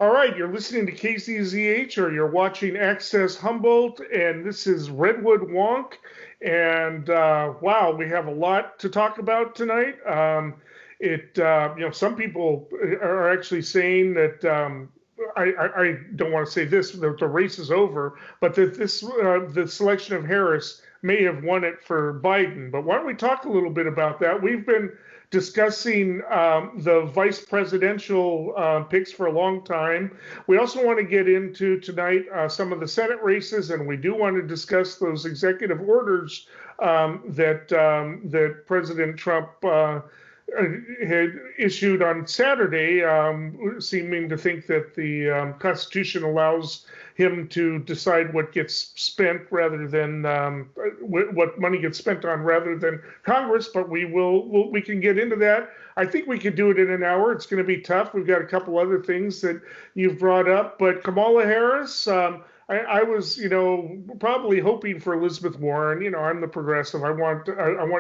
All right, you're listening to KCZH or you're watching Access Humboldt, and this is Redwood Wonk. And wow, we have a lot to talk about tonight. Some people are actually saying that I don't want to say this, that the race is over, but that the selection of Harris may have won it for Biden. But why don't we talk a little bit about that? We've been discussing the vice presidential picks for a long time. We also want to get into tonight some of the Senate races, and we do want to discuss those executive orders that President Trump had issued on Saturday, seeming to think that the Constitution allows him to decide what gets spent rather than what money gets spent on rather than Congress. But we can get into that. I think we could do it in an hour. It's going to be tough. We've got a couple other things that you've brought up, but Kamala Harris. I was, probably hoping for Elizabeth Warren. I'm the progressive. I want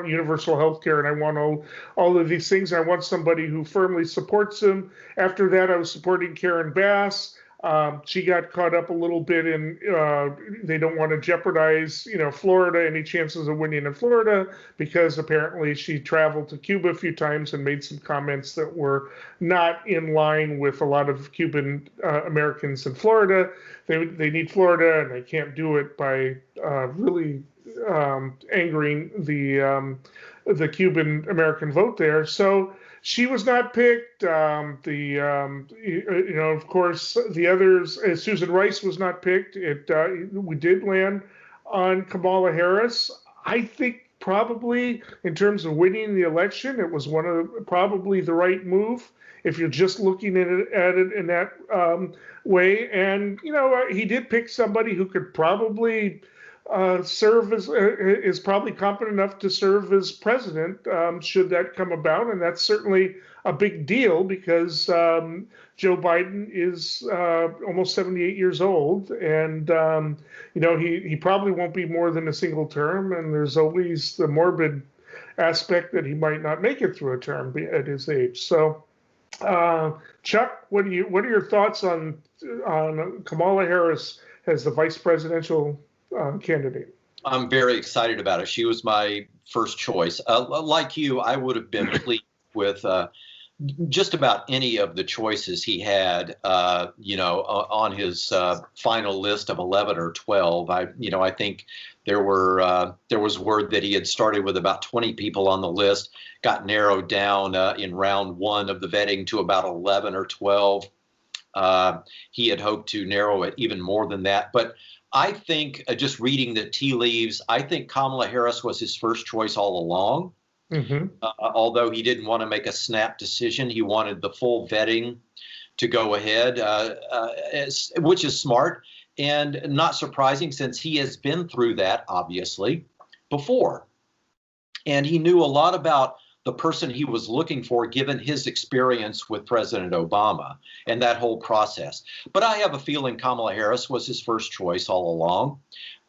universal health care, and I want all of these things. I want somebody who firmly supports them. After that, I was supporting Karen Bass. She got caught up a little bit in they don't want to jeopardize, Florida, any chances of winning in Florida, because apparently she traveled to Cuba a few times and made some comments that were not in line with a lot of Cuban Americans in Florida. They need Florida, and they can't do it by really angering the Cuban American vote there. So she was not picked. Of course, the others. Susan Rice was not picked. We did land on Kamala Harris. I think probably in terms of winning the election, it was probably the right move if you're just looking at it in that way. And he did pick somebody who could probably serve as is probably competent enough to serve as president should that come about, and that's certainly a big deal because Joe Biden is almost 78 years old, and he probably won't be more than a single term, and there's always the morbid aspect that he might not make it through a term at his age. So, Chuck, what are your thoughts on Kamala Harris as the vice presidential candidate? I'm very excited about it. She was my first choice. Like you, I would have been pleased with just about any of the choices he had, on his final list of 11 or 12. I think there was word that he had started with about 20 people on the list, got narrowed down in round one of the vetting to about 11 or 12. He had hoped to narrow it even more than that, but I think just reading the tea leaves, I think Kamala Harris was his first choice all along. Mm-hmm. Although he didn't want to make a snap decision, he wanted the full vetting to go ahead, which is smart and not surprising since he has been through that, obviously, before. And he knew a lot about the person he was looking for, given his experience with President Obama and that whole process. But I have a feeling Kamala Harris was his first choice all along.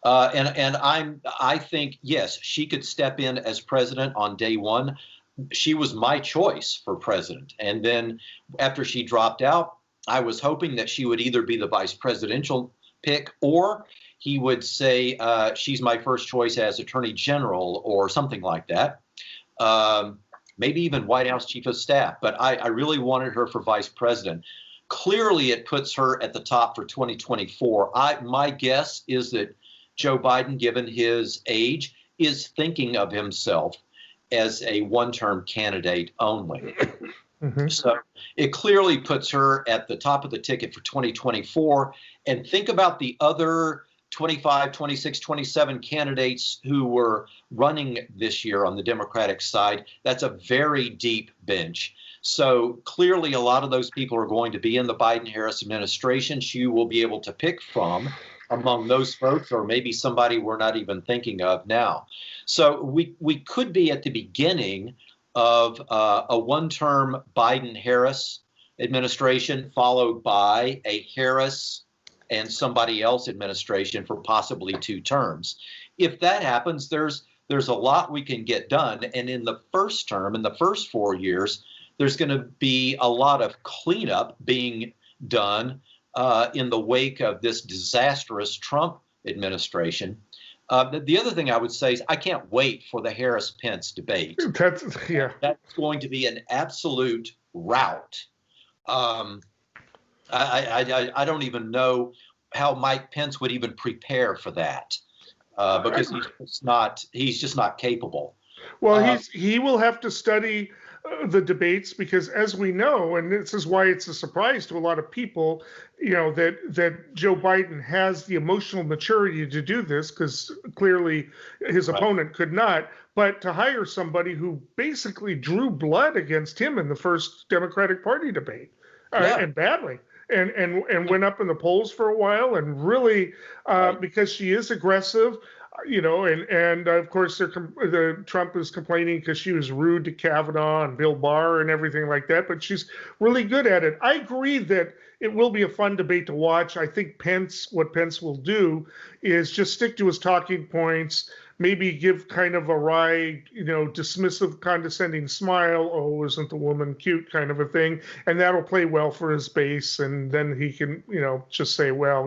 And I think, yes, she could step in as president on day one. She was my choice for president. And then after she dropped out, I was hoping that she would either be the vice presidential pick or he would say she's my first choice as attorney general or something like that. Maybe even White House chief of staff. But I really wanted her for vice president. Clearly, it puts her at the top for 2024. My guess is that Joe Biden, given his age, is thinking of himself as a one-term candidate only. Mm-hmm. So it clearly puts her at the top of the ticket for 2024. And think about the other 25, 26, 27 candidates who were running this year on the Democratic side. That's a very deep bench. So clearly a lot of those people are going to be in the Biden-Harris administration. She will be able to pick from among those folks, or maybe somebody we're not even thinking of now. So we could be at the beginning of a one-term Biden-Harris administration followed by a Harris and somebody else administration for possibly 2 terms. If that happens, there's a lot we can get done. And in the first term, in the first 4 years, there's going to be a lot of cleanup being done in the wake of this disastrous Trump administration. The other thing I would say is I can't wait for the Harris-Pence debate. That's going to be an absolute rout. I don't even know how Mike Pence would even prepare for that because he's just not capable. Well, he will have to study the debates because, as we know, and this is why it's a surprise to a lot of people, that Joe Biden has the emotional maturity to do this because clearly his opponent could not. But to hire somebody who basically drew blood against him in the first Democratic Party debate, and badly. And went up in the polls for a while, and really because she is aggressive, and of course the Trump is complaining because she was rude to Kavanaugh and Bill Barr and everything like that, but she's really good at it. I agree that it will be a fun debate to watch. I think what Pence will do is just stick to his talking points, maybe give kind of a wry, dismissive, condescending smile. Oh, isn't the woman cute kind of a thing. And that'll play well for his base. And then he can, just say, well,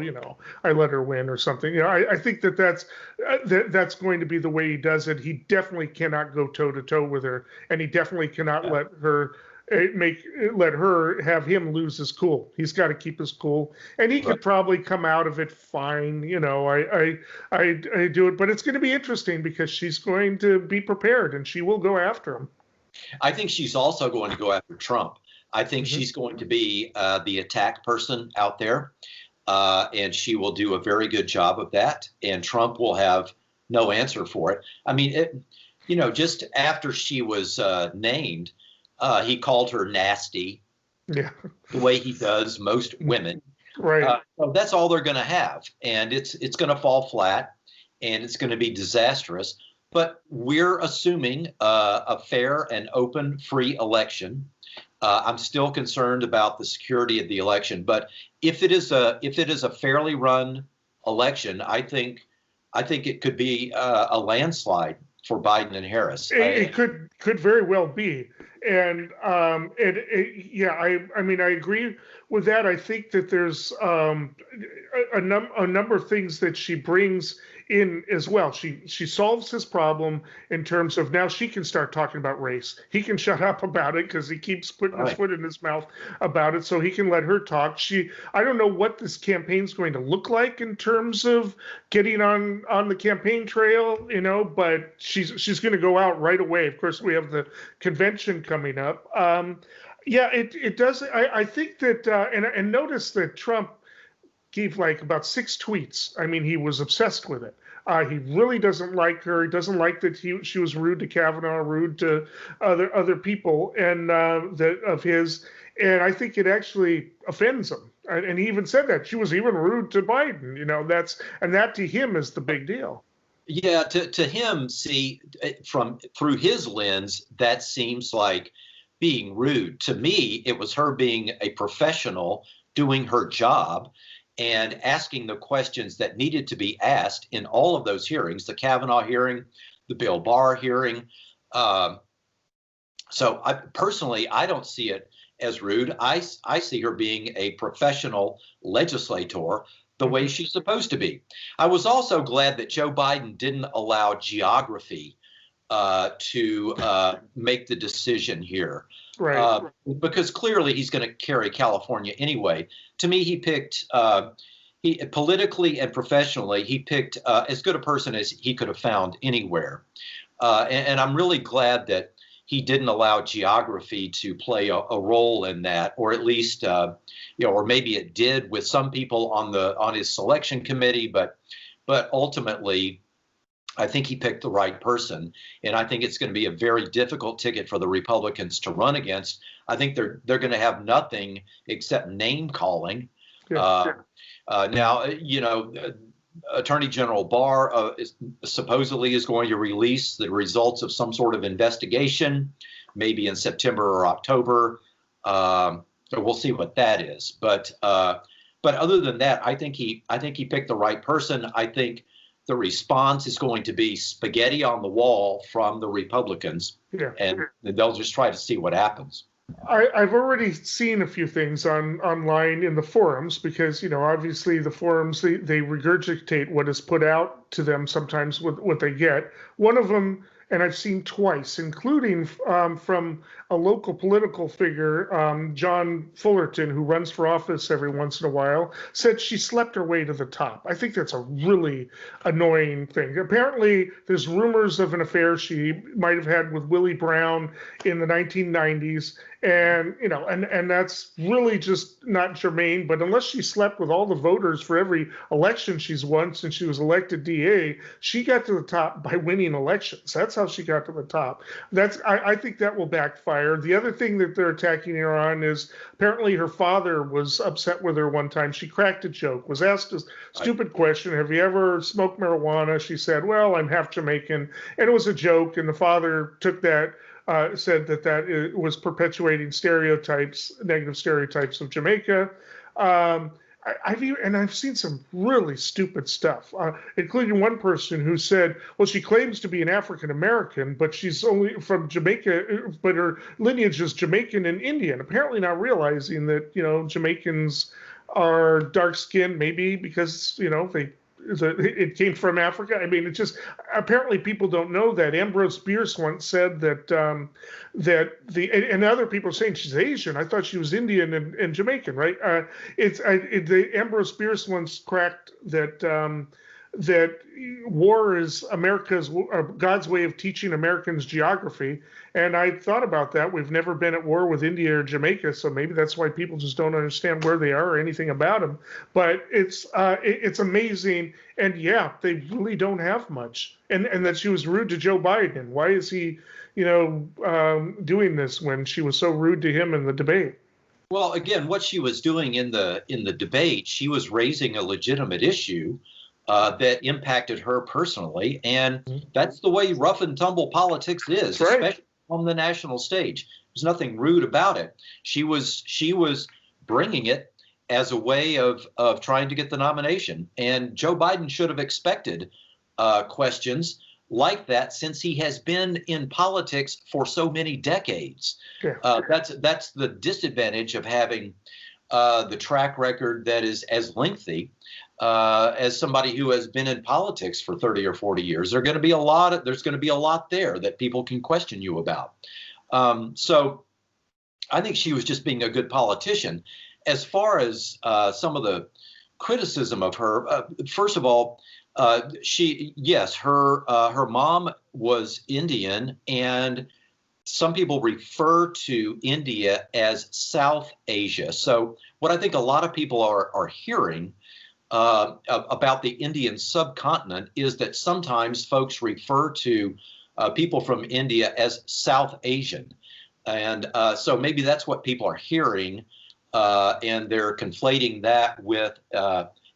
I let her win or something. I think that's going to be the way he does it. He definitely cannot go toe to toe with her. And he definitely cannot let her have him lose his cool. He's got to keep his cool, and he could probably come out of it fine. I do it, but it's going to be interesting because she's going to be prepared and she will go after him. I think she's also going to go after Trump. I think she's going to be the attack person out there, and she will do a very good job of that. And Trump will have no answer for it. I mean, just after she was named. He called her nasty, the way he does most women. Right. So that's all they're going to have, and it's going to fall flat, and it's going to be disastrous. But we're assuming a fair and open, free election. I'm still concerned about the security of the election, but if it is a fairly run election, I think it could be a landslide for Biden and Harris. It could very well be. And I mean, I agree with that. I think that there's a number of things that she brings in as well. She solves his problem in terms of now she can start talking about race. He can shut up about it because he keeps putting his foot in his mouth about it. So he can let her talk. I don't know what this campaign's going to look like in terms of getting on the campaign trail, but she's going to go out right away. Of course, we have the convention coming up. It does. I think that, and notice that Trump gave like about 6 tweets. I mean, he was obsessed with it. He really doesn't like her. He doesn't like that she was rude to Kavanaugh, rude to other people, and of his. And I think it actually offends him. And he even said that she was even rude to Biden. That to him is the big deal. Yeah, to him, see, through his lens, that seems like being rude. To me, it was her being a professional doing her job and asking the questions that needed to be asked in all of those hearings, the Kavanaugh hearing, the Bill Barr hearing. So I don't see it as rude. I see her being a professional legislator the way she's supposed to be. I was also glad that Joe Biden didn't allow geography to make the decision here. Right. Because clearly he's going to carry California anyway. To me, he picked, politically and professionally, he picked as good a person as he could have found anywhere. And I'm really glad that he didn't allow geography to play a role in that, or at least, or maybe it did with some people on his selection committee, but ultimately, I think he picked the right person, and I think it's going to be a very difficult ticket for the Republicans to run against. I think they're going to have nothing except name calling. Yeah. Now, Attorney General Barr supposedly is going to release the results of some sort of investigation, maybe in September or October. So we'll see what that is. But other than that, I think he picked the right person. I think the response is going to be spaghetti on the wall from the Republicans, and they'll just try to see what happens. I've already seen a few things online in the forums because, obviously the forums, they regurgitate what is put out to them sometimes with what they get. One of them, and I've seen twice, including from a local political figure, John Fullerton, who runs for office every once in a while, said she slept her way to the top. I think that's a really annoying thing. Apparently, there's rumors of an affair she might have had with Willie Brown in the 1990s, and that's really just not germane. But unless she slept with all the voters for every election she's won since she was elected DA, she got to the top by winning elections. That's how she got to the top. I think that will backfire. The other thing that they're attacking her on is apparently her father was upset with her one time. She cracked a joke, was asked a stupid question: "Have you ever smoked marijuana?" She said, "Well, I'm half Jamaican," and it was a joke. And the father took that, said that it was perpetuating negative stereotypes of Jamaica. I've seen some really stupid stuff, including one person who said, "Well, she claims to be an African American, but she's only from Jamaica, but her lineage is Jamaican and Indian." Apparently, not realizing that Jamaicans are dark skinned, maybe because it came from Africa. I mean, it's just apparently people don't know that. Ambrose Bierce once said that and other people are saying she's Asian. I thought she was Indian and Jamaican, right? Ambrose Bierce once cracked that war is God's way of teaching Americans geography. And I thought about that. We've never been at war with India or Jamaica, so maybe that's why people just don't understand where they are or anything about them. But it's amazing, and yeah, they really don't have much. And that she was rude to Joe Biden. Why is he, doing this when she was so rude to him in the debate? Well, again, what she was doing in the debate, she was raising a legitimate issue that impacted her personally, and that's the way rough and tumble politics is, right, especially on the national stage. There's nothing rude about it. She was bringing it as a way of trying to get the nomination, and Joe Biden should have expected questions like that since he has been in politics for so many decades. Yeah. That's the disadvantage of having the track record that is as lengthy as somebody who has been in politics for 30 or 40 years. There's going to be a lot there that people can question you about. So I think she was just being a good politician. As far as some of the criticism of her, first of all, her mom was Indian, and some people refer to India as South Asia. So what I think a lot of people are hearing about the Indian subcontinent is that sometimes folks refer to people from India as South Asian. And so maybe that's what people are hearing, and they're conflating that with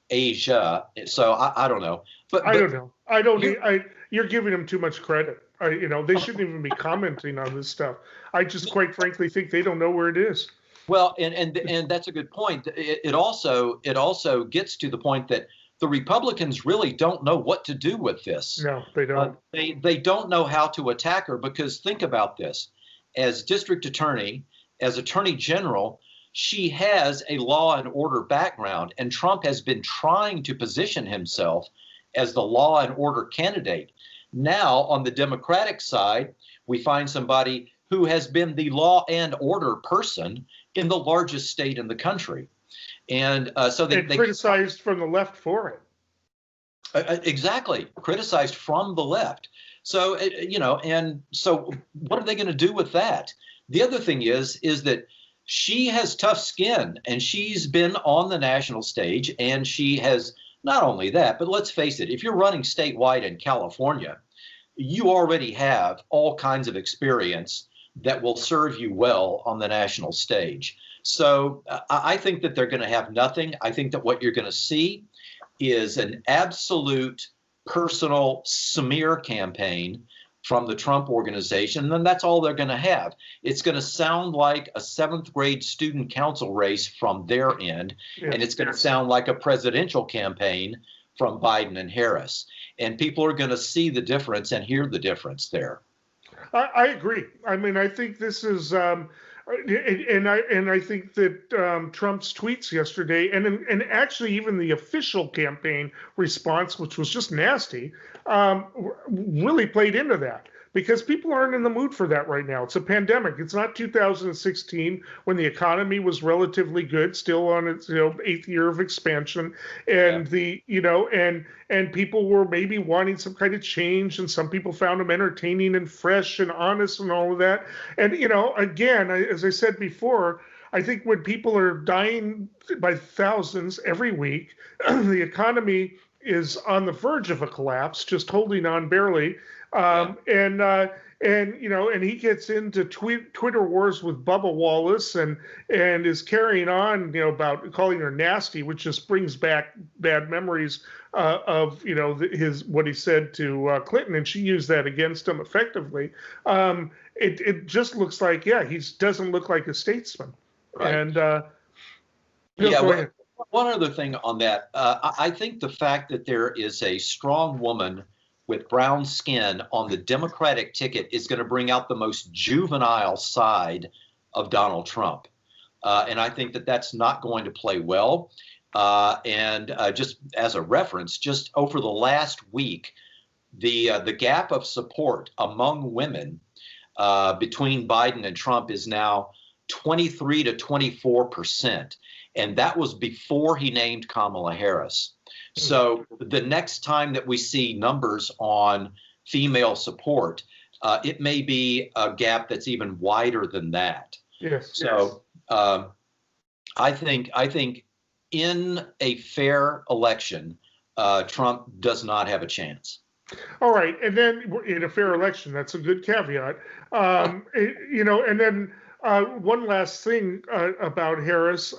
Asia. So I don't know. But I don't know. You're giving them too much credit. They shouldn't even be commenting on this stuff. I just quite frankly think they don't know where it is. Well, and that's a good point. It also gets to the point that the Republicans really don't know what to do with this. No, they don't. They don't know how to attack her, because think about this. As district attorney, as attorney general, she has a law and order background, and Trump has been trying to position himself as the law and order candidate. Now, on the Democratic side, we find somebody who has been the law and order person in the largest state in the country. And so they criticized from the left for it. Exactly, criticized from the left. So, and so what are they going to do with that? The other thing is that she has tough skin, and she's been on the national stage, and she has not only that, but let's face it, if you're running statewide in California, you already have all kinds of experience that will serve you well on the national stage. So I think that they're going to have nothing. I think that what you're going to see is an absolute personal smear campaign from the Trump organization, and that's all they're going to have. It's going to sound like a 7th grade student council race from their end, and it's going to sound like a presidential campaign from Biden and Harris. And people are going to see the difference and hear the difference there. I agree. I mean, I think this is I think that Trump's tweets yesterday, and actually even the official campaign response, which was just nasty, really played into that. Because people aren't in the mood for that right now. It's a pandemic. It's not 2016 when the economy was relatively good, still on its eighth year of expansion, and and people were maybe wanting some kind of change, and some people found them entertaining and fresh and honest and all of that. And again, as I said before, I think when people are dying by thousands every week, the economy is on the verge of a collapse, just holding on barely. And he gets into Twitter wars with Bubba Wallace and is carrying on about calling her nasty, which just brings back bad memories of his what he said to Clinton, and she used that against him effectively. It just looks like he doesn't look like a statesman. Right. And one other thing on that, I think the fact that there is a strong woman with brown skin on the Democratic ticket is going to bring out the most juvenile side of Donald Trump. And I think that that's not going to play well. And just as a reference, just over the last week, the gap of support among women between Biden and Trump is now 23 to 24%. And that was before he named Kamala Harris. So the next time that we see numbers on female support, it may be a gap that's even wider than that. Yes. So I think in a fair election, Trump does not have a chance. All right, and then in a fair election, that's a good caveat. And then one last thing about Harris.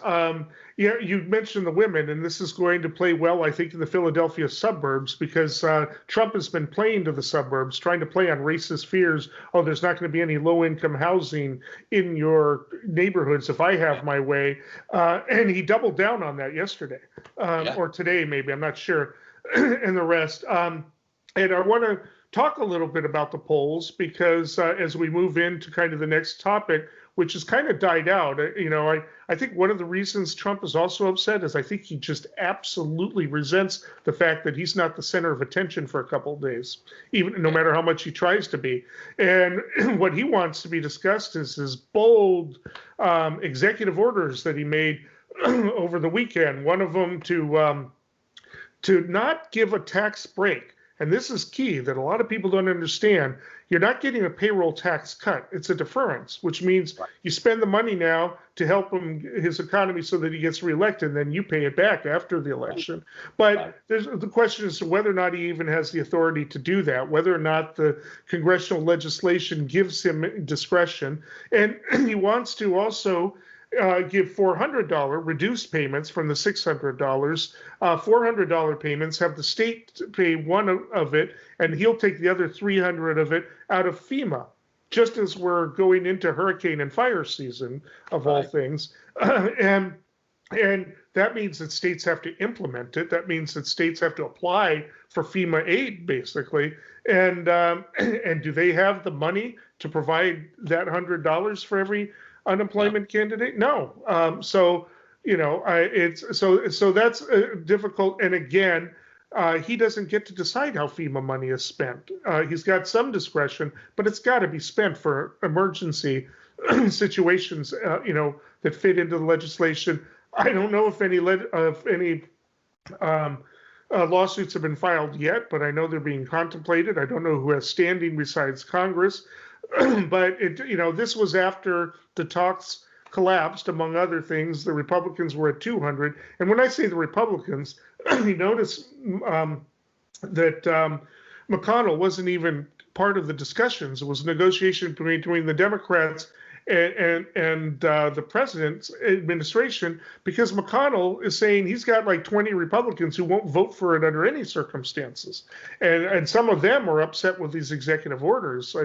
You mentioned the women, and this is going to play well, I think, in the Philadelphia suburbs, because Trump has been playing to the suburbs, trying to play on racist fears. Oh, there's not going to be any low-income housing in your neighborhoods if I have my way. And he doubled down on that yesterday, or today maybe, I'm not sure, and the rest. And I want to talk a little bit about the polls, because as we move into kind of the next topic, which has kind of died out. I think one of the reasons Trump is also upset is I think he just absolutely resents the fact that he's not the center of attention for a couple of days, even no matter how much he tries to be. And what he wants to be discussed is his bold executive orders that he made over the weekend. One of them to not give a tax break. And this is key that a lot of people don't understand. You're not getting a payroll tax cut. It's a deference, which means you spend the money now to help his economy so that he gets reelected, and then you pay it back after the election. But the question is whether or not he even has the authority to do that, whether or not the congressional legislation gives him discretion. And he wants to also give $400 reduced payments from the $600. $400 payments, have the state pay one of it, and he'll take the other $300 of it out of FEMA, just as we're going into hurricane and fire season of all things. And that means that states have to implement it. That means that states have to apply for FEMA aid, basically. And do they have the money to provide that $100 for every unemployment candidate? No. So that's difficult. And again, he doesn't get to decide how FEMA money is spent. He's got some discretion, but it's got to be spent for emergency situations, that fit into the legislation. I don't know if any lawsuits have been filed yet, but I know they're being contemplated. I don't know who has standing besides Congress. But this was after the talks collapsed, among other things. The Republicans were at 200, and when I say the Republicans, you notice that McConnell wasn't even part of the discussions. It was a negotiation between the Democrats and the president's administration, because McConnell is saying he's got like 20 Republicans who won't vote for it under any circumstances. And some of them are upset with these executive orders.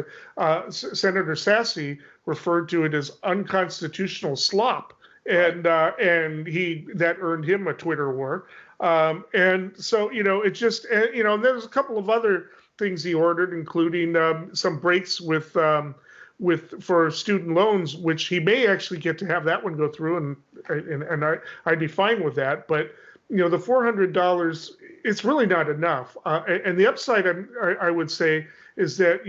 Senator Sassy referred to it as unconstitutional slop. And that earned him a Twitter war. And so, it just, there's a couple of other things he ordered, including some breaks with for student loans, which he may actually get to have that one go through, and I'd be fine with that. But the $400, it's really not enough. And the upside, I would say, is that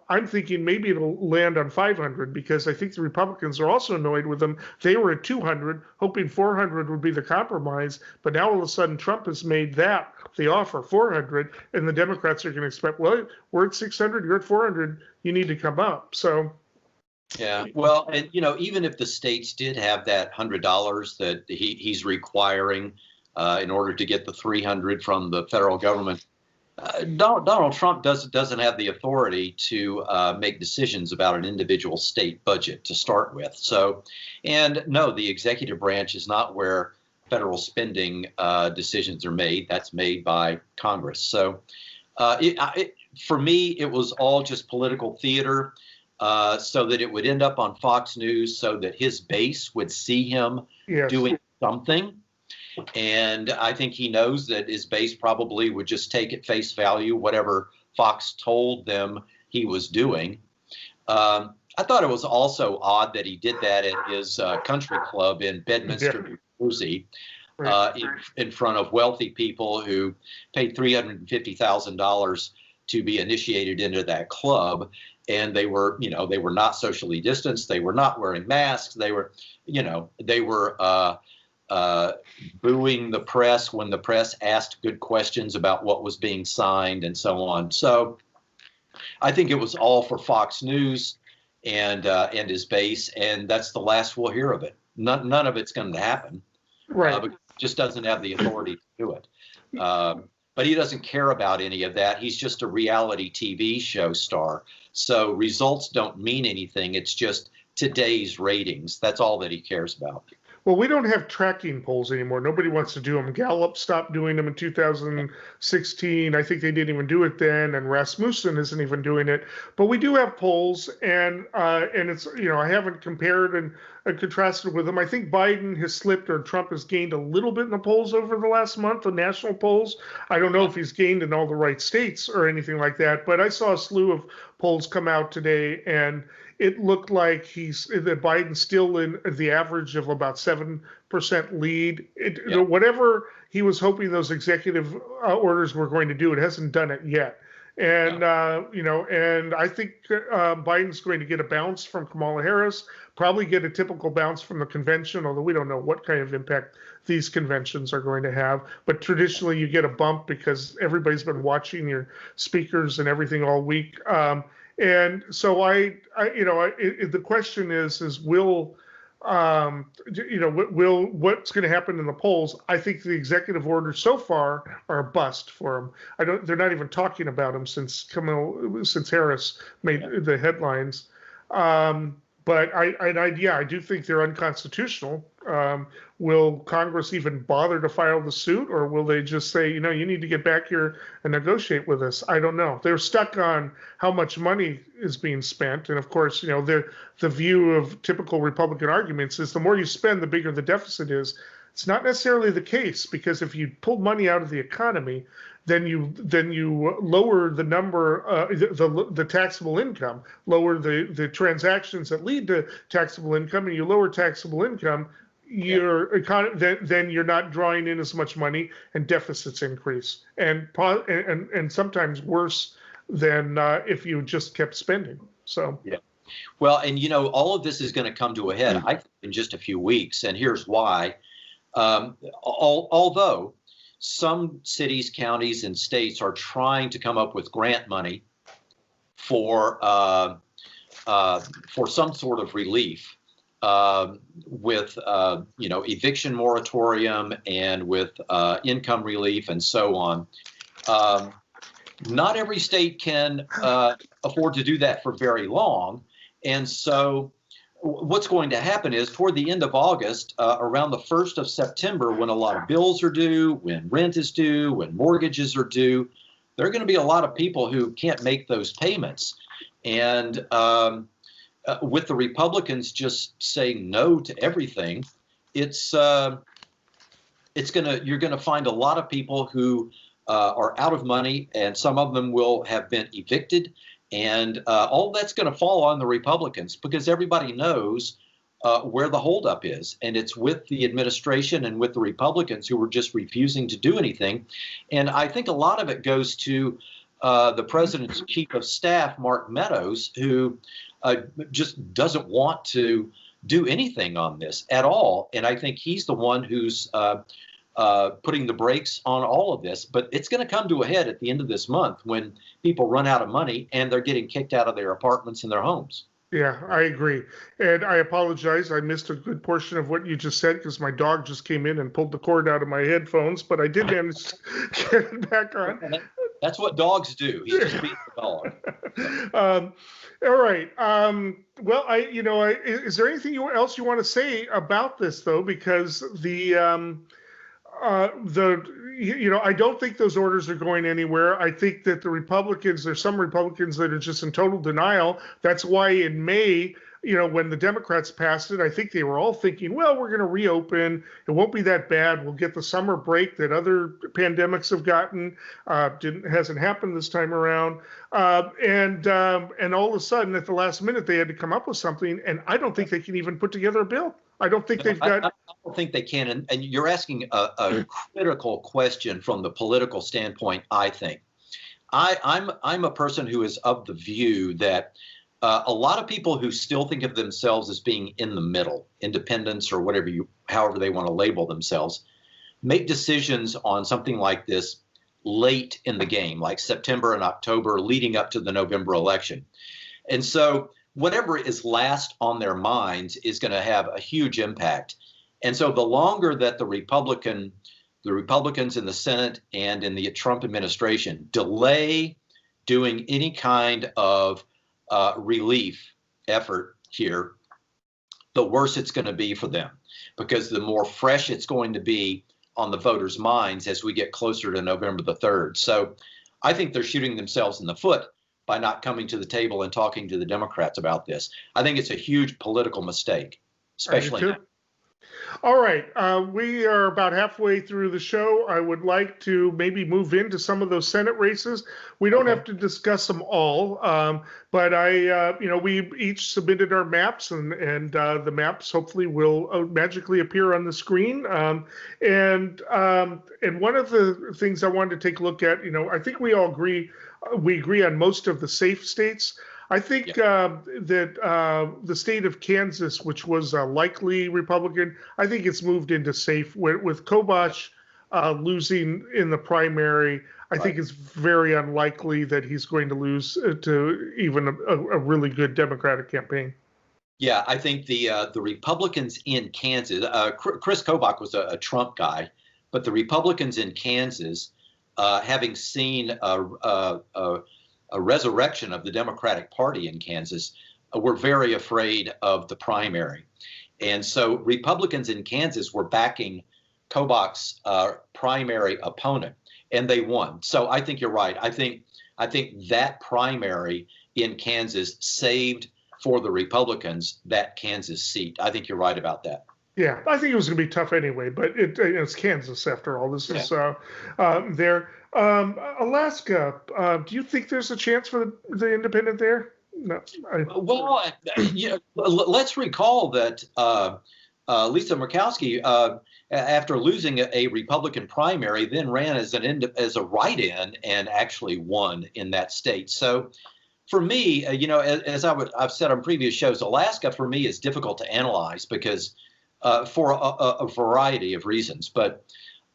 I'm thinking maybe it'll land on 500, because I think the Republicans are also annoyed with them. They were at 200, hoping 400 would be the compromise, but now all of a sudden Trump has made that the offer, 400, and the Democrats are going to expect, well, we're at 600, you're at 400, you need to come up. So. Yeah, well, and even if the states did have that $100 that he's requiring in order to get the 300 from the federal government, Donald Trump doesn't have the authority to make decisions about an individual state budget to start with. So, and no, the executive branch is not where federal spending decisions are made. That's made by Congress. So, for me, it was all just political theater, so that it would end up on Fox News, so that his base would see him doing something. And I think he knows that his base probably would just take at face value whatever Fox told them he was doing. I thought it was also odd that he did that at his country club in Bedminster, New Jersey, in front of wealthy people who paid $350,000 to be initiated into that club. And they were not socially distanced. They were not wearing masks. They were booing the press when the press asked good questions about what was being signed and so on. So I think it was all for Fox News and his base, and that's the last we'll hear of it. None of it's going to happen. Right. Because he just doesn't have the authority to do it. But he doesn't care about any of that. He's just a reality TV show star. So results don't mean anything. It's just today's ratings. That's all that he cares about. Well, we don't have tracking polls anymore. Nobody wants to do them. Gallup stopped doing them in 2016. I think they didn't even do it then, and Rasmussen isn't even doing it. But we do have polls, and it's I haven't compared and contrasted with them. I think Biden has slipped, or Trump has gained a little bit in the polls over the last month, the national polls. I don't know if he's gained in all the right states or anything like that, but I saw a slew of polls come out today, and it looked like that Biden's still in the average of about 7% lead. Whatever he was hoping those executive orders were going to do, it hasn't done it yet. And and I think Biden's going to get a bounce from Kamala Harris, probably get a typical bounce from the convention, although we don't know what kind of impact these conventions are going to have. But traditionally, you get a bump because everybody's been watching your speakers and everything all week. And so the question is will what's going to happen in the polls? I think the executive orders so far are a bust for him. They're not even talking about him since Harris made the headlines. But I do think they're unconstitutional. Will Congress even bother to file the suit, or will they just say, you need to get back here and negotiate with us? I don't know. They're stuck on how much money is being spent. And of course, the view of typical Republican arguments is the more you spend, the bigger the deficit is. It's not necessarily the case, because if you pull money out of the economy, then you lower the number, the taxable income, lower the transactions that lead to taxable income, and you lower taxable income, then you're not drawing in as much money, and deficits increase, and sometimes worse than if you just kept spending. So yeah. Well, and all of this is going to come to a head, I think, in just a few weeks, and here's why. Although some cities, counties, and states are trying to come up with grant money for some sort of relief, with eviction moratorium and with income relief and so on. Not every state can afford to do that for very long, and so what's going to happen is toward the end of August, around the 1st of September, when a lot of bills are due, when rent is due, when mortgages are due, there are going to be a lot of people who can't make those payments. And with the Republicans just saying no to everything, you're going to find a lot of people who are out of money, and some of them will have been evicted, And all that's going to fall on the Republicans because everybody knows where the holdup is. And it's with the administration and with the Republicans who are just refusing to do anything. And I think a lot of it goes to the president's chief of staff, Mark Meadows, who just doesn't want to do anything on this at all. And I think he's the one who's putting the brakes on all of this. But it's going to come to a head at the end of this month when people run out of money and they're getting kicked out of their apartments and their homes. Yeah, I agree. And I apologize. I missed a good portion of what you just said because my dog just came in and pulled the cord out of my headphones, but I did manage to get it back on. That's what dogs do. He just beats the dog. All right. Well, is there anything else you want to say about this, though? Because I don't think those orders are going anywhere. I think that there's some Republicans that are just in total denial. That's why in May, when the Democrats passed it, I think they were all thinking, well, we're going to reopen. It won't be that bad. We'll get the summer break that other pandemics have gotten. Hasn't happened this time around. And all of a sudden, at the last minute, they had to come up with something. And I don't think they can even put together a bill. I don't think they've got. I don't think they can. And you're asking a critical question from the political standpoint, I think. I'm a person who is of the view that a lot of people who still think of themselves as being in the middle, independents or however they want to label themselves, make decisions on something like this late in the game, like September and October leading up to the November election. And so whatever is last on their minds is going to have a huge impact. And so the longer that the Republicans in the Senate and in the Trump administration delay doing any kind of relief effort here, the worse it's going to be for them, because the more fresh it's going to be on the voters' minds as we get closer to November the 3rd. So I think they're shooting themselves in the foot by not coming to the table and talking to the Democrats about this. I think it's a huge political mistake, especially now. All right. We are about halfway through the show. I would like to maybe move into some of those Senate races. We don't have to discuss them all, but we each submitted our maps, and the maps hopefully will magically appear on the screen. And one of the things I wanted to take a look at, I think we all agree. We agree on most of the safe states. I think that the state of Kansas, which was likely Republican, I think it's moved into safe. With Kobach losing in the primary, I think it's very unlikely that he's going to lose to even a really good Democratic campaign. Yeah, I think the Republicans in Kansas, Chris Kobach was a Trump guy, but the Republicans in Kansas, having seen a resurrection of the Democratic Party in Kansas, were very afraid of the primary. And so Republicans in Kansas were backing Kobach's primary opponent, and they won. So I think you're right. I think that primary in Kansas saved for the Republicans that Kansas seat. I think you're right about that. Yeah, I think it was going to be tough anyway, but it's Kansas after all. This is there. Alaska, do you think there's a chance for the independent there? No. Let's recall that Lisa Murkowski, after losing a Republican primary, then ran as a write-in and actually won in that state. So for me, as I've said on previous shows, Alaska for me is difficult to analyze because for a variety of reasons. But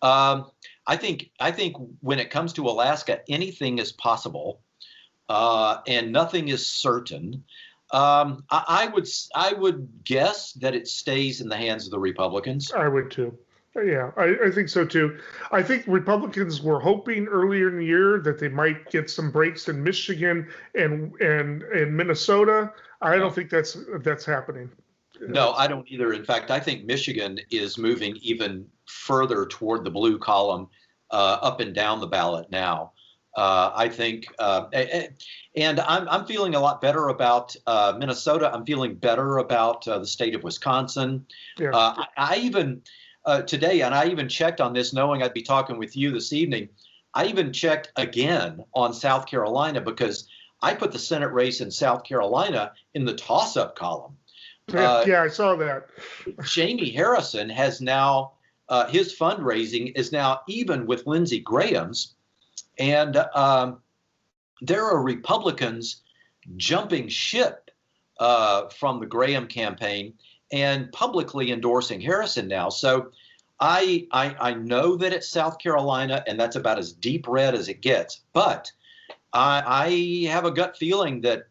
I think when it comes to Alaska, anything is possible, and nothing is certain. I would guess that it stays in the hands of the Republicans. I would too. Yeah, I think so too. I think Republicans were hoping earlier in the year that they might get some breaks in Michigan and Minnesota. I don't think that's happening. No, I don't either. In fact, I think Michigan is moving even further toward the blue column, up and down the ballot now. I think, and I'm feeling a lot better about Minnesota. I'm feeling better about the state of Wisconsin. Yeah. I even today, and I even checked on this knowing I'd be talking with you this evening. I even checked again on South Carolina because I put the Senate race in South Carolina in the toss-up column. Yeah, I saw that. Jamie Harrison has now, his fundraising is now even with Lindsey Graham's. And there are Republicans jumping ship from the Graham campaign and publicly endorsing Harrison now. So I know that it's South Carolina, and that's about as deep red as it gets. But I have a gut feeling that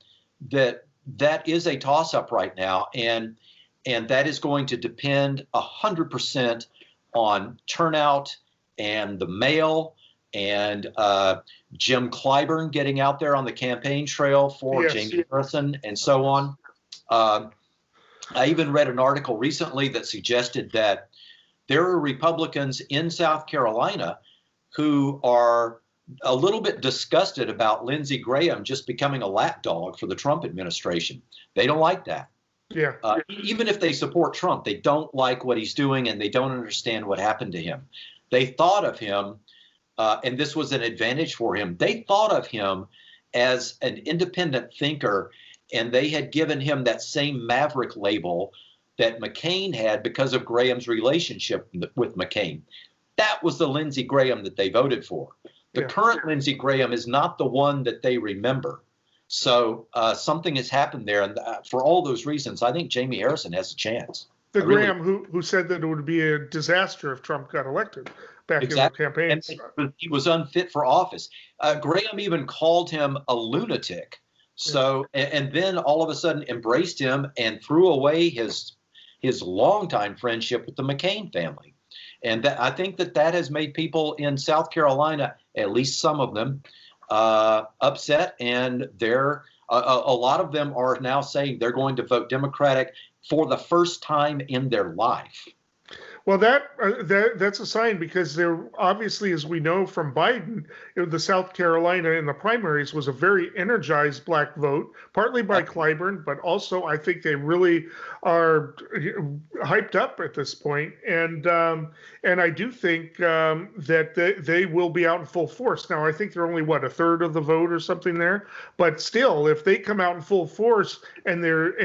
is a toss-up right now, and that is going to depend 100% on turnout and the mail and Jim Clyburn getting out there on the campaign trail for Jamie Harrison and so on. I even read an article recently that suggested that there are Republicans in South Carolina who are a little bit disgusted about Lindsey Graham just becoming a lapdog for the Trump administration. They don't like that. Yeah. Even if they support Trump, they don't like what he's doing and they don't understand what happened to him. They thought of him, and this was an advantage for him, they thought of him as an independent thinker, and they had given him that same maverick label that McCain had because of Graham's relationship with McCain. That was the Lindsey Graham that they voted for. The current Lindsey Graham is not the one that they remember. So something has happened there. And for all those reasons, I think Jamie Harrison has a chance. The Graham who said that it would be a disaster if Trump got elected back in the campaigns. And he was unfit for office. Graham even called him a lunatic. So, and then all of a sudden embraced him and threw away his longtime friendship with the McCain family. And I think that has made people in South Carolina, at least some of them, upset. And a lot of them are now saying they're going to vote Democratic for the first time in their life. Well, that's a sign, because there obviously, as we know from Biden, the South Carolina in the primaries was a very energized black vote, partly by Clyburn, but also I think they really are hyped up at this point. And I do think that they will be out in full force. Now, I think they're only, a third of the vote or something there, but still, if they come out in full force and the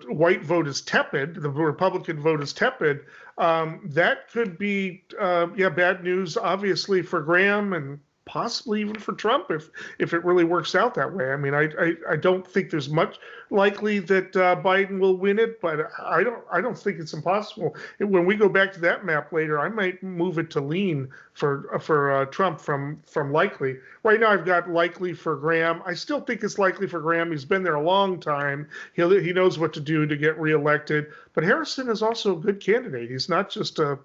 white vote is tepid, the Republican vote is tepid, that could be bad news, obviously, for Graham and possibly even for Trump if it really works out that way. I mean, I don't think there's much likely that Biden will win it, but I don't think it's impossible. When we go back to that map later, I might move it to lean for Trump from likely. Right now, I've got likely for Graham. I still think it's likely for Graham. He's been there a long time. He knows what to do to get reelected. But Harrison is also a good candidate. He's not just a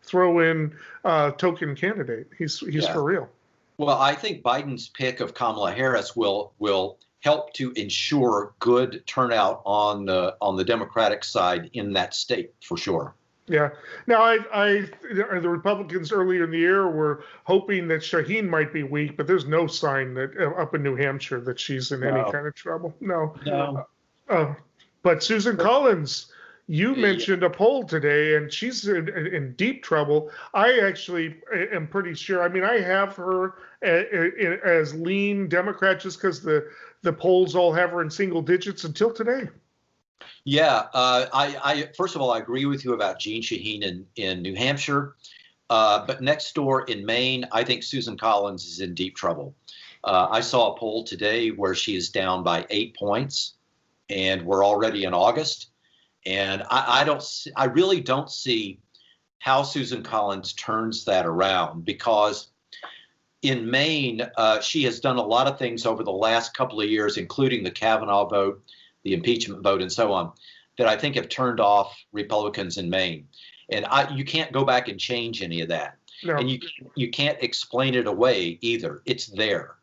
throw in token candidate. He's for real. Well, I think Biden's pick of Kamala Harris will help to ensure good turnout on the Democratic side in that state for sure. Yeah. Now, the Republicans earlier in the year were hoping that Shaheen might be weak, but there's no sign that up in New Hampshire that she's in any kind of trouble. No. But Susan Collins, you mentioned a poll today, and she's in deep trouble. I actually am pretty sure. I mean, I have her as lean Democrat just because the polls all have her in single digits until today. Yeah, I first of all, I agree with you about Jeanne Shaheen in New Hampshire, but next door in Maine, I think Susan Collins is in deep trouble. I saw a poll today where she is down by 8 points, and we're already in August, and I really don't see how Susan Collins turns that around, because in Maine, she has done a lot of things over the last couple of years, including the Kavanaugh vote, the impeachment vote, and so on, that I think have turned off Republicans in Maine. And you can't go back and change any of that. No. And you can't explain it away either. It's there.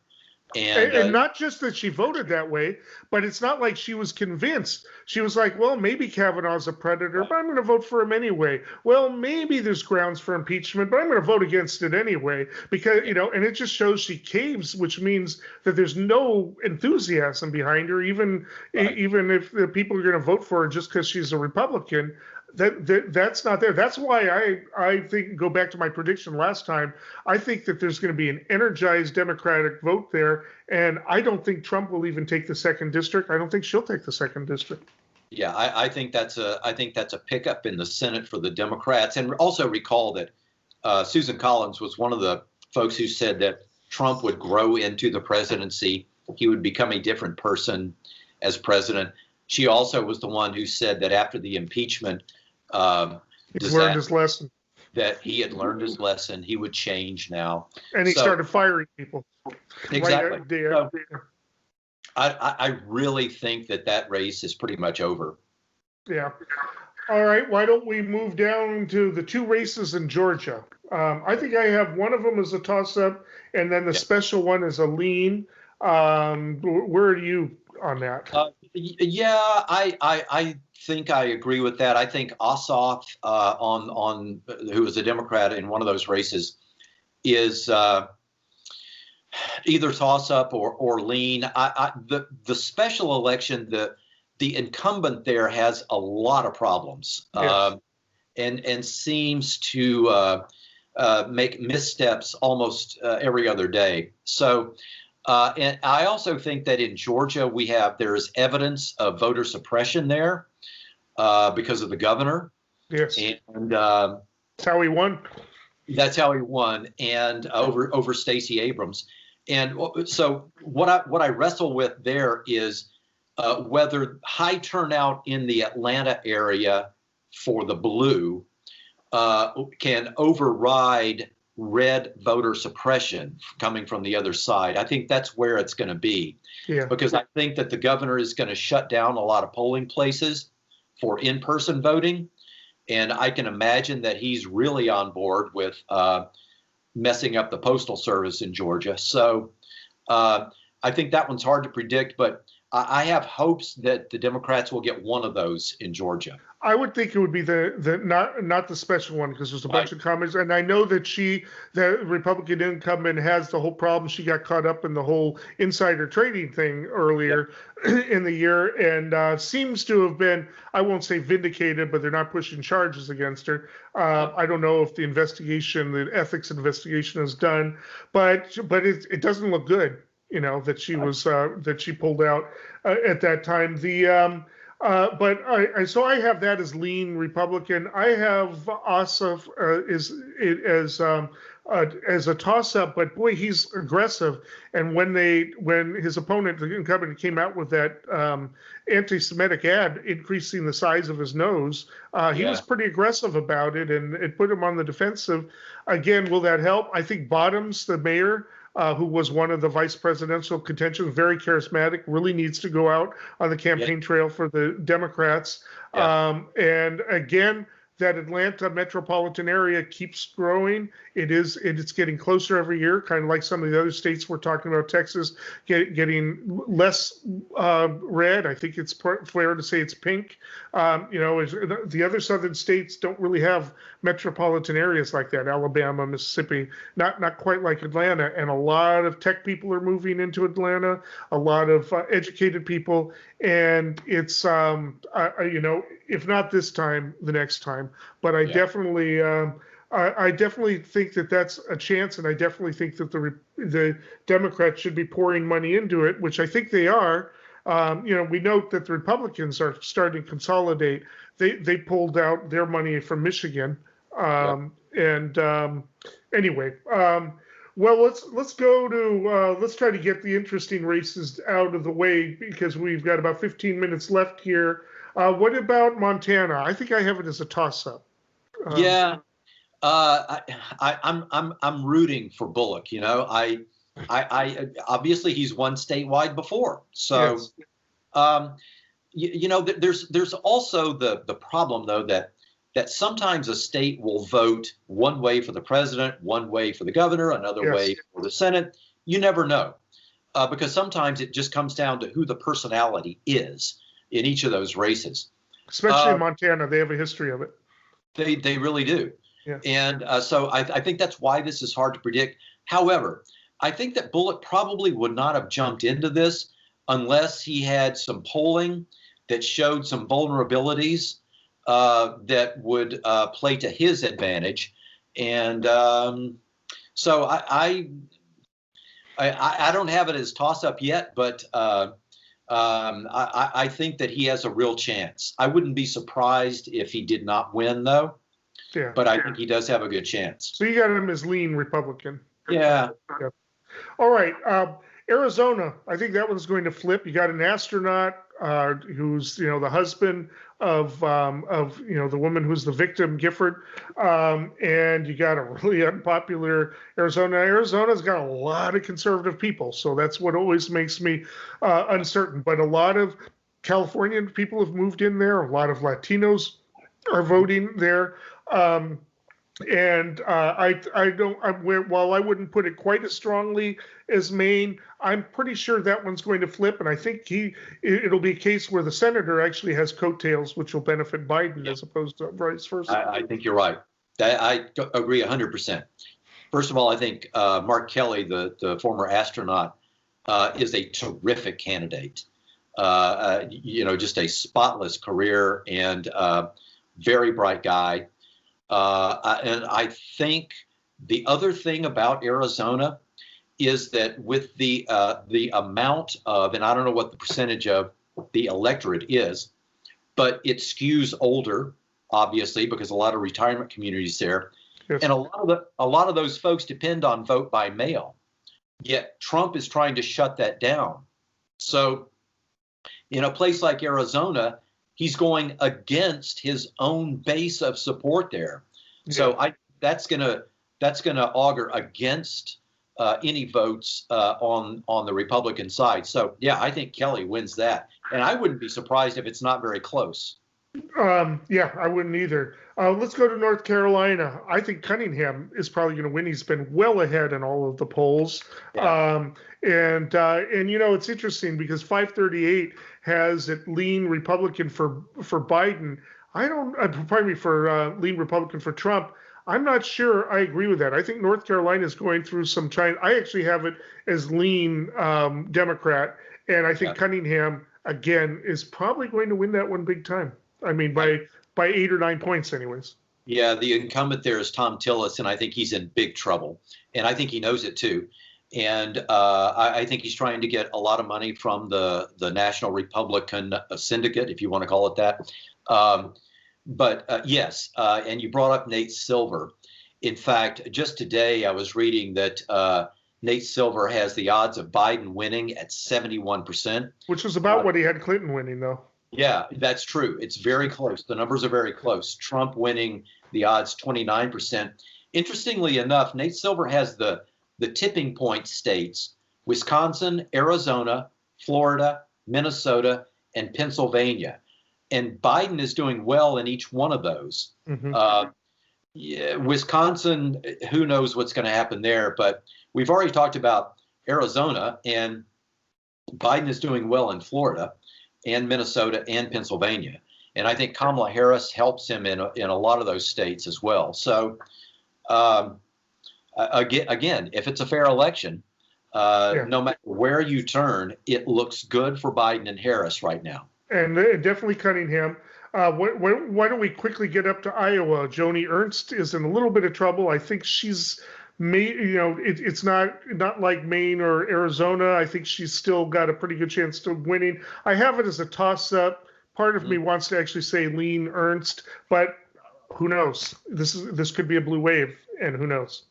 And not just that she voted that way, but it's not like she was convinced. She was like, well, maybe Kavanaugh's a predator, but I'm going to vote for him anyway. Well, maybe there's grounds for impeachment, but I'm going to vote against it anyway, because, and it just shows she caves, which means that there's no enthusiasm behind her, even if the people are going to vote for her just because she's a Republican. That's not there. That's why I think, go back to my prediction last time. I think that there's going to be an energized Democratic vote there, and I don't think Trump will even take the second district. I don't think she'll take the second district. Yeah, I think that's a pickup in the Senate for the Democrats. And also recall that Susan Collins was one of the folks who said that Trump would grow into the presidency. He would become a different person as president. She also was the one who said that after the impeachment He's learned his lesson. That he had learned his lesson. He would change now. And he started firing people. Exactly. Right. I really think that race is pretty much over. Yeah. All right. Why don't we move down to the two races in Georgia? I think I have one of them as a toss-up, and then the special one is a lean. Where are you on that? Yeah, I think I agree with that. I think Ossoff, who is a Democrat in one of those races, is either toss-up or lean. The special election, the incumbent there has a lot of problems, yes. and seems to make missteps almost every other day. So. And I also think that in Georgia, there is evidence of voter suppression there because of the governor. Yes. And that's how he won. That's how he won, and over Stacey Abrams. And so what I wrestle with there is whether high turnout in the Atlanta area for the blue can override red voter suppression coming from the other side. I think that's where it's going to be, because I think that the governor is going to shut down a lot of polling places for in-person voting. And I can imagine that he's really on board with messing up the postal service in Georgia. So I think that one's hard to predict, but I have hopes that the Democrats will get one of those in Georgia. I would think it would be the not the special one, because there's a bunch of comments, and I know that the Republican incumbent, has the whole problem. She got caught up in the whole insider trading thing earlier in the year, and seems to have been, I won't say vindicated, but they're not pushing charges against her. I don't know if the ethics investigation is done, but it doesn't look good. That she was that she pulled out at that time. But I have that as lean Republican. I have Ossoff as a toss-up, but boy, he's aggressive. And when his opponent, the incumbent, came out with that anti-Semitic ad increasing the size of his nose, he was pretty aggressive about it, and it put him on the defensive. Again, will that help? I think Bottoms, the mayor, who was one of the vice presidential contentions, very charismatic, really needs to go out on the campaign trail for the Democrats. And again, that Atlanta metropolitan area keeps growing. It's getting closer every year, kind of like some of the other states we're talking about. Texas getting less red. I think it's fair to say it's pink. The other southern states don't really have metropolitan areas like that. Alabama, Mississippi, not quite like Atlanta. And a lot of tech people are moving into Atlanta. A lot of educated people, and it's if not this time, the next time. But I definitely think that that's a chance, and I definitely think that the Democrats should be pouring money into it, which I think they are. We note that the Republicans are starting to consolidate. They pulled out their money from Michigan, anyway. Well, let's go to let's try to get the interesting races out of the way, because we've got about 15 minutes left here. What about Montana? I think I have it as a toss-up. I'm rooting for Bullock. I obviously he's won statewide before, so there's also the problem though that sometimes a state will vote one way for the president, one way for the governor, another way for the Senate. You never know, because sometimes it just comes down to who the personality is in each of those races. Especially in Montana, they have a history of it. They really do. Yeah. And so I think that's why this is hard to predict. However, I think that Bullock probably would not have jumped into this unless he had some polling that showed some vulnerabilities that would play to his advantage. And so I don't have it as toss-up yet, but I think that he has a real chance. I wouldn't be surprised if he did not win, though. Yeah. But I think he does have a good chance. So you got him as lean Republican. Yeah. All right. Arizona, I think that one's going to flip. You got an astronaut who's, the husband of the woman who's the victim, Gifford, and you got a really unpopular Arizona. Arizona's got a lot of conservative people, so that's what always makes me uncertain. But a lot of Californian people have moved in there. A lot of Latinos are voting there. While I wouldn't put it quite as strongly as Maine, I'm pretty sure that one's going to flip, and I think it'll be a case where the senator actually has coattails, which will benefit Biden as opposed to vice versa. I think you're right. I agree 100%. First of all, I think Mark Kelly, the former astronaut, is a terrific candidate. Just a spotless career and very bright guy. And I think the other thing about Arizona is that with the amount of, and I don't know what the percentage of the electorate is, but it skews older, obviously, because a lot of retirement communities there, yes. And a lot of those folks depend on vote by mail. Yet Trump is trying to shut that down. So in a place like Arizona, he's going against his own base of support there. Yeah. So that's gonna augur against any votes on the Republican side. So yeah, I think Kelly wins that, and I wouldn't be surprised if it's not very close. Yeah, I wouldn't either. Let's go to North Carolina. I think Cunningham is probably going to win. He's been well ahead in all of the polls. Yeah. And it's interesting because 538 has it lean Republican for Biden. Lean Republican for Trump. I'm not sure I agree with that. I think North Carolina is going through some trying. I actually have it as lean Democrat, and I think Cunningham again is probably going to win that one big time. I mean, by 8 or 9 points, anyways. Yeah, the incumbent there is Tom Tillis, and I think he's in big trouble, and I think he knows it too. And I think he's trying to get a lot of money from the National Republican Syndicate, if you want to call it that. Yes, and you brought up Nate Silver. In fact, just today I was reading that Nate Silver has the odds of Biden winning at 71%. Which is about what he had Clinton winning, though. Yeah, that's true. It's very close. The numbers are very close. Trump winning the odds 29%. Interestingly enough, Nate Silver has the tipping point states: Wisconsin, Arizona, Florida, Minnesota, and Pennsylvania. And Biden is doing well in each one of those. Mm-hmm. Wisconsin, who knows what's going to happen there? But we've already talked about Arizona, and Biden is doing well in Florida and Minnesota and Pennsylvania. And I think Kamala Harris helps him in a lot of those states as well. So again, if it's a fair election, no matter where you turn, it looks good for Biden and Harris right now. And definitely Cunningham. Why don't we quickly get up to Iowa? Joni Ernst is in a little bit of trouble. I think she's it's not like Maine or Arizona. I think she's still got a pretty good chance of winning. I have it as a toss-up. Part of me wants to actually say lean Ernst, but who knows? This could be a blue wave, and who knows?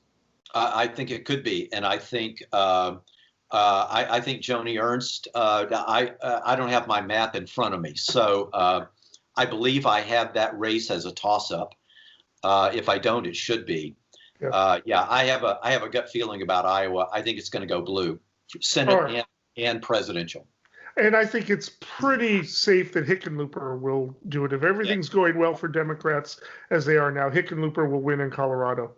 I think it could be, and I think I think Joni Ernst. I don't have my map in front of me, so I believe I have that race as a toss-up. If I don't, it should be. Yeah. I have a gut feeling about Iowa. I think it's going to go blue, Senate and presidential. And I think it's pretty safe that Hickenlooper will do it. If everything's going well for Democrats as they are now, Hickenlooper will win in Colorado.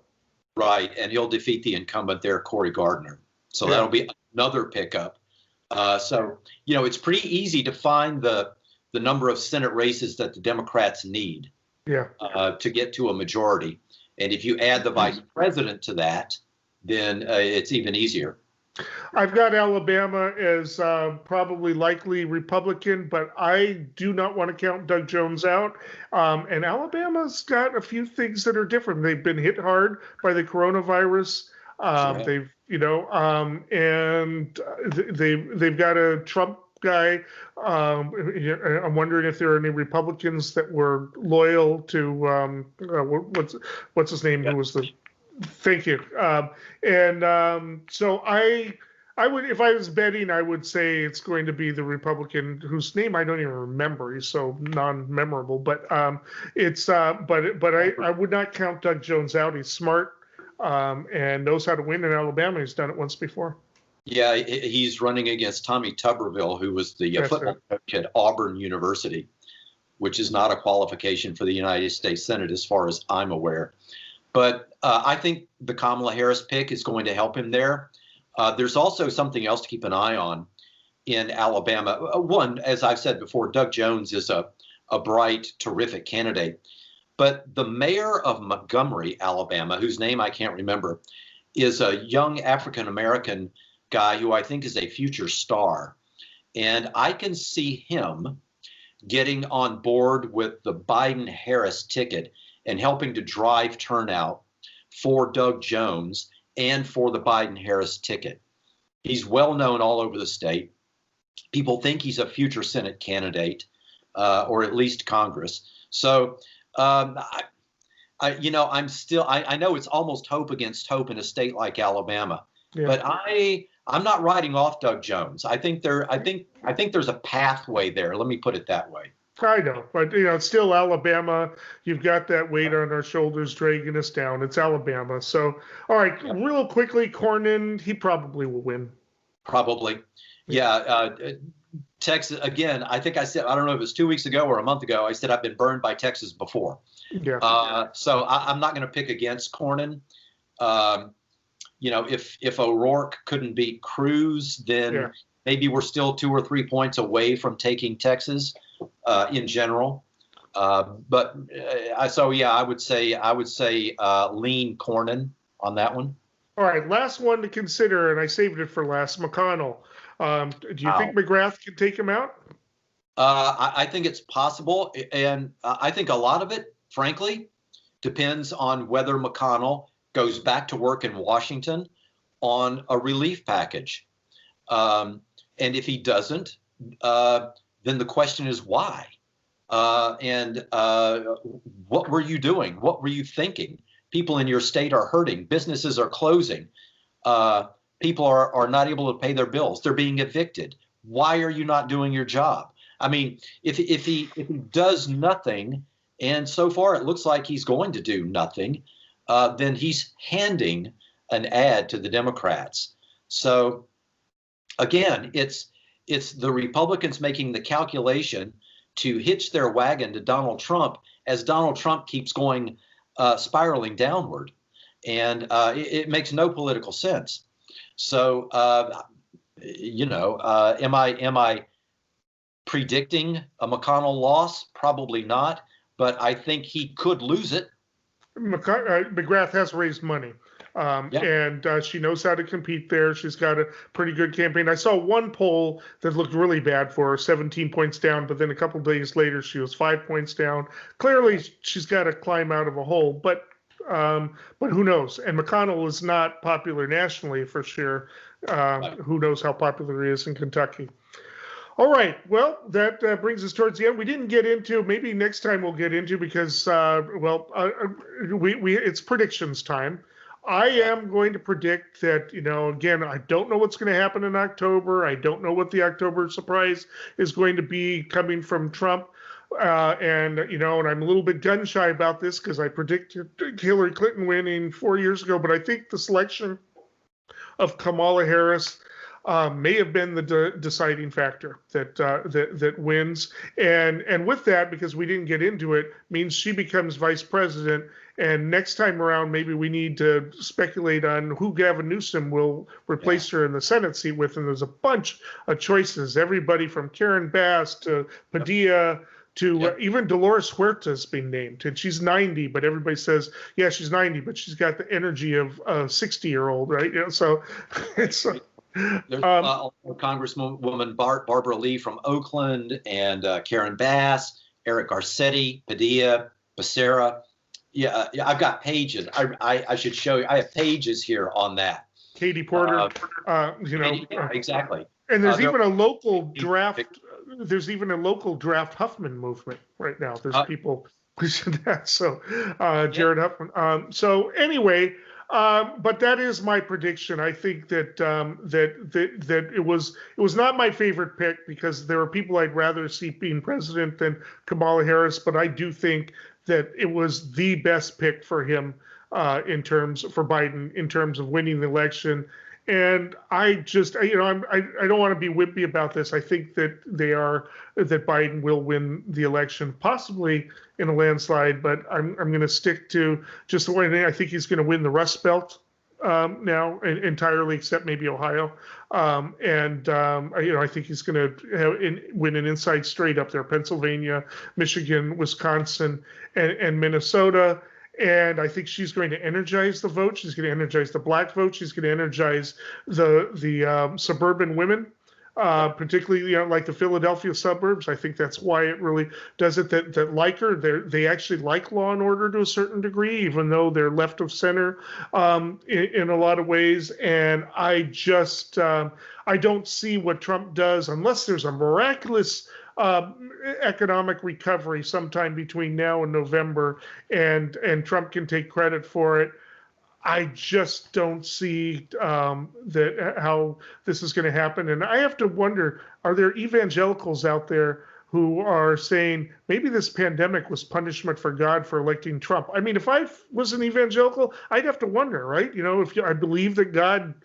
Right, and he'll defeat the incumbent there, Cory Gardner. So that'll be another pickup. So it's pretty easy to find the number of Senate races that the Democrats need to get to a majority. And if you add the vice president to that, then it's even easier. I've got Alabama as probably likely Republican, but I do not want to count Doug Jones out. And Alabama's got a few things that are different. They've been hit hard by the coronavirus. Sure. They've, and they've got a Trump guy. I'm wondering if there are any Republicans that were loyal to what's his name? Yeah. Who was the Thank you. So I would, if I was betting, I would say it's going to be the Republican whose name I don't even remember. He's so non-memorable. But I would not count Doug Jones out. He's smart and knows how to win in Alabama. He's done it once before. Yeah, he's running against Tommy Tuberville, who was the football coach at Auburn University, which is not a qualification for the United States Senate as far as I'm aware. But I think the Kamala Harris pick is going to help him there. There's also something else to keep an eye on in Alabama. One, as I've said before, Doug Jones is a bright, terrific candidate. But the mayor of Montgomery, Alabama, whose name I can't remember, is a young African-American guy who I think is a future star. And I can see him getting on board with the Biden-Harris ticket and helping to drive turnout for Doug Jones and for the Biden-Harris ticket. He's well known all over the state. People think he's a future Senate candidate, or at least Congress. So, I know it's almost hope against hope in a state like Alabama, but I'm not writing off Doug Jones. I think there's a pathway there. Let me put it that way. I know, but it's still Alabama. You've got that weight on our shoulders dragging us down. It's Alabama. So, all right, real quickly, Cornyn, he probably will win. Probably, yeah. Texas again. I think I said, I don't know if it was 2 weeks ago or a month ago. I said I've been burned by Texas before. Yeah. So I'm not going to pick against Cornyn. If O'Rourke couldn't beat Cruz, then maybe we're still 2 or 3 points away from taking Texas. In general, I would say lean Cornyn on that one. All right, last one to consider, and I saved it for last. McConnell. Do you think McGrath can take him out? I think it's possible, and I think a lot of it, frankly, depends on whether McConnell goes back to work in Washington on a relief package, and if he doesn't. Then the question is why? What were you doing? What were you thinking? People in your state are hurting. Businesses are closing. People are not able to pay their bills. They're being evicted. Why are you not doing your job? I mean, if he does nothing, and so far it looks like he's going to do nothing, then he's handing an ad to the Democrats. So again, it's the Republicans making the calculation to hitch their wagon to Donald Trump as Donald Trump keeps going spiraling downward. And it makes no political sense. So, am I predicting a McConnell loss? Probably not. But I think he could lose it. McGrath has raised money. And she knows how to compete there. She's got a pretty good campaign. I saw one poll that looked really bad for her, 17 points down, but then a couple days later she was 5 points down. Clearly, she's got to climb out of a hole, but who knows? And McConnell is not popular nationally for sure. Who knows how popular he is in Kentucky? All right. Well, that brings us towards the end. We didn't get into, maybe next time we'll get into because, it's predictions time. I am going to predict that, again, I don't know what's going to happen in October. I don't know what the October surprise is going to be coming from Trump. And I'm a little bit gun shy about this because I predicted Hillary Clinton winning 4 years ago. But I think the selection of Kamala Harris may have been the deciding factor that wins. And with that, because we didn't get into it, means she becomes vice president. And next time around, maybe we need to speculate on who Gavin Newsom will replace her in the Senate seat with. And there's a bunch of choices, everybody from Karen Bass to Padilla to even Dolores Huerta's being named. And she's 90, but everybody says, yeah, she's 90, but she's got the energy of a 60-year-old, right? So it's There's Um, Congresswoman Barbara Lee from Oakland, and Karen Bass, Eric Garcetti, Padilla, Becerra. Yeah, I've got pages. I should show you. I have pages here on that. Katie Porter, Exactly. and there's even a local draft. There's even a local draft Huffman movement right now. There's people pushing that. So Jared Huffman. So anyway, but that is my prediction. I think that that it was not my favorite pick because there are people I'd rather see being president than Kamala Harris. But I do think that it was the best pick for him for Biden in terms of winning the election. And I just, I don't want to be wimpy about this. I think that that Biden will win the election, possibly in a landslide, but I'm going to stick to just the way I think he's going to win the Rust Belt now entirely, except maybe Ohio. I think he's going to win an inside straight up there, Pennsylvania, Michigan, Wisconsin, and Minnesota. And I think she's going to energize the vote. She's going to energize the black vote. She's going to energize the suburban women, particularly like the Philadelphia suburbs. I think that's why it really does it. That like her, they actually like law and order to a certain degree, even though they're left of center in a lot of ways. And I just I don't see what Trump does unless there's a miraculous economic recovery sometime between now and November, and Trump can take credit for it. I just don't see how this is going to happen. And I have to wonder, are there evangelicals out there who are saying maybe this pandemic was punishment for God for electing Trump? I mean, if I was an evangelical, I'd have to wonder, right? If I believe that God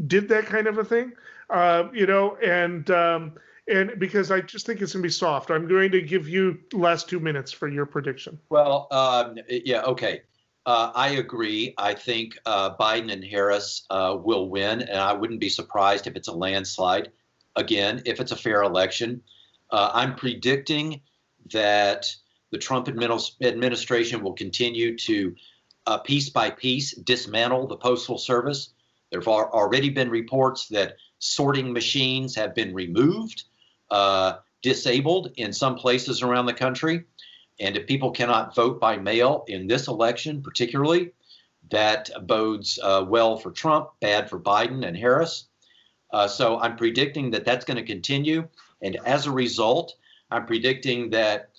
did that kind of a thing, and because I just think it's going to be soft. I'm going to give you the last 2 minutes for your prediction. Well, yeah, okay. I agree. I think Biden and Harris will win, and I wouldn't be surprised if it's a landslide. Again, if it's a fair election. I'm predicting that the Trump administration will continue to, piece by piece, dismantle the Postal Service. There have already been reports that sorting machines have been removed, disabled in some places around the country. And if people cannot vote by mail in this election, particularly, that bodes well for Trump, bad for Biden and Harris. So I'm predicting that that's going to continue. And as a result, I'm predicting that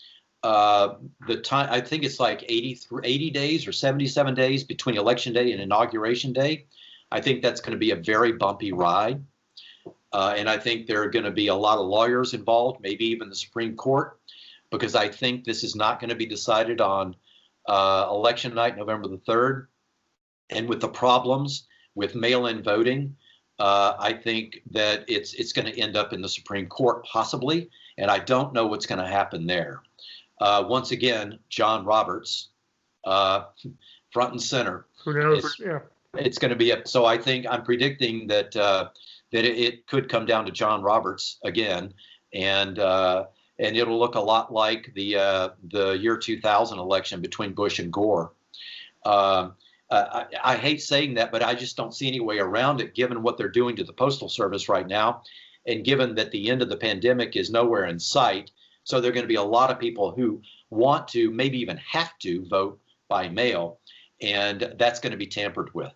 the time, I think it's like 80 days or 77 days between Election Day and Inauguration Day. I think that's going to be a very bumpy ride. And I think there are going to be a lot of lawyers involved, maybe even the Supreme Court, because I think this is not going to be decided on election night, November the 3rd. And with the problems with mail-in voting, I think that it's going to end up in the Supreme Court, possibly. And I don't know what's going to happen there. Once again, John Roberts, front and center. Who knows? Yeah. It's going to be so I think I'm predicting that it could come down to John Roberts again, and it'll look a lot like the year 2000 election between Bush and Gore. I hate saying that, but I just don't see any way around it, given what they're doing to the Postal Service right now, and given that the end of the pandemic is nowhere in sight. So there are going to be a lot of people who want to, maybe even have to, vote by mail, and that's going to be tampered with.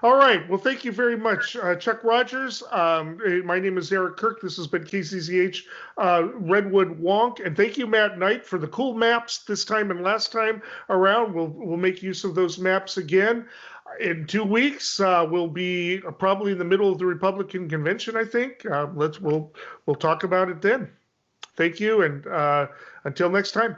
All right. Well, thank you very much, Chuck Rogers. My name is Eric Kirk. This has been KCZH Redwood Wonk. And thank you, Matt Knight, for the cool maps this time and last time around. We'll make use of those maps again. In 2 weeks, we'll be probably in the middle of the Republican convention, I think. We'll talk about it then. Thank you, and until next time.